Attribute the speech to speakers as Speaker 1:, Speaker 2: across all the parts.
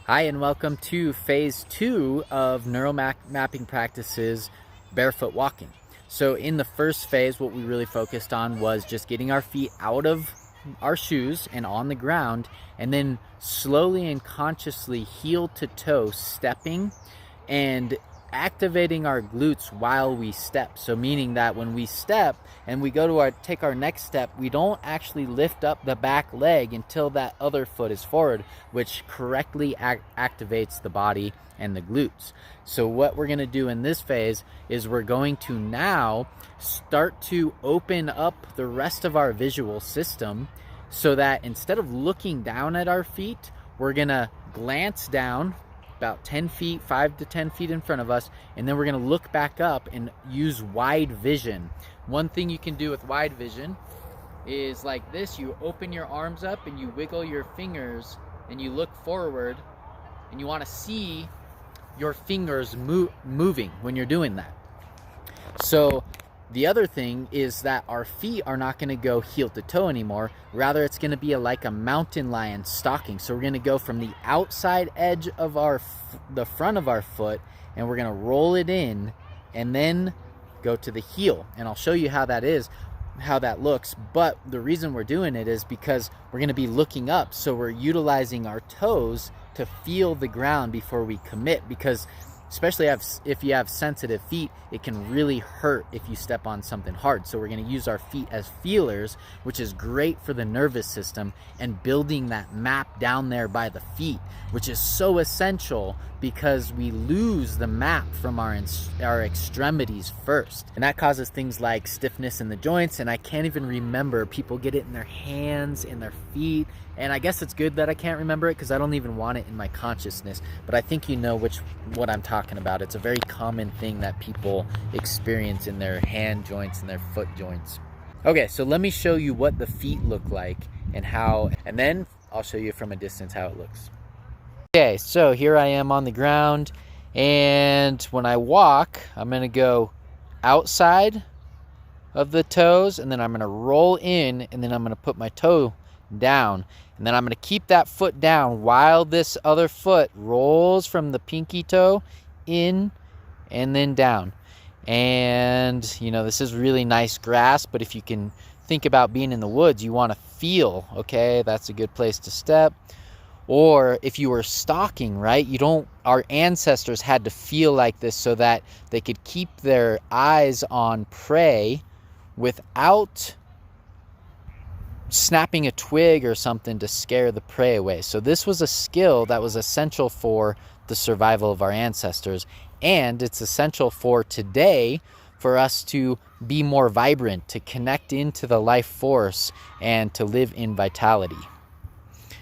Speaker 1: Hi, and welcome to phase 2 of mapping practices, barefoot walking. So in the first phase, what we really focused on was just getting our feet out of our shoes and on the ground, and then slowly and consciously heel to toe stepping and activating our glutes while we step. So meaning that when we step and we go to take our next step, we don't actually lift up the back leg until that other foot is forward, which correctly activates the body and the glutes. So what we're going to do in this phase is we're going to now start to open up the rest of our visual system so that instead of looking down at our feet, we're going to glance down about 10 feet, 5 to 10 feet in front of us, and then we're going to look back up and use wide vision. One thing you can do with wide vision is like this: you open your arms up and you wiggle your fingers and you look forward, and you want to see your fingers moving when you're doing that. So the other thing is that our feet are not going to go heel to toe anymore. Rather, it's going to be like a mountain lion stalking. So we're going to go from the outside edge of the front of our foot, and we're going to roll it in and then go to the heel. And I'll show you how that looks. But the reason we're doing it is because we're going to be looking up. So we're utilizing our toes to feel the ground before we commit, because especially if you have sensitive feet, it can really hurt if you step on something hard. So we're going to use our feet as feelers, which is great for the nervous system and building that map down there by the feet, which is so essential because we lose the map from our extremities first. And that causes things like stiffness in the joints. And I can't even remember, people get it in their hands, in their feet. And I guess it's good that I can't remember it because I don't even want it in my consciousness. But I think you know what I'm talking about. It's a very common thing that people experience in their hand joints and their foot joints. Okay, so let me show you what the feet look like and then I'll show you from a distance how it looks. Okay, so here I am on the ground, and when I walk, I'm going to go outside of the toes, and then I'm going to roll in, and then I'm going to put my toe down, and then I'm going to keep that foot down while this other foot rolls from the pinky toe in and then down. And this is really nice grass, but if you can think about being in the woods, you want to feel, okay, that's a good place to step. Or if you were stalking, right, our ancestors had to feel like this so that they could keep their eyes on prey without snapping a twig or something to scare the prey away. So this was a skill that was essential for the survival of our ancestors, and it's essential for today for us to be more vibrant, to connect into the life force, and to live in vitality.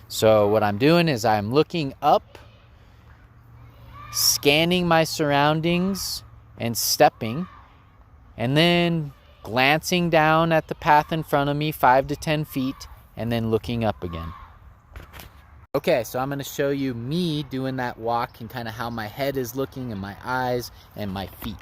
Speaker 1: So what I'm doing is I'm looking up, scanning my surroundings and stepping, and then glancing down at the path in front of me 5 to 10 feet, and then looking up again. Okay, so I'm going to show you me doing that walk and kind of how my head is looking and my eyes and my feet.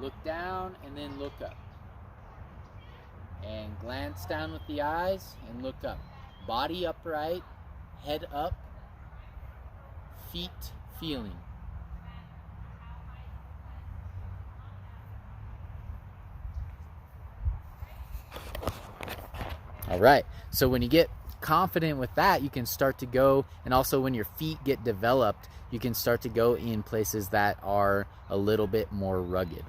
Speaker 1: Look down and then look up. And glance down with the eyes and look up. Body upright, head up, feet feeling. All right, so when you get confident with that, you can start to go, and also when your feet get developed, you can start to go in places that are a little bit more rugged.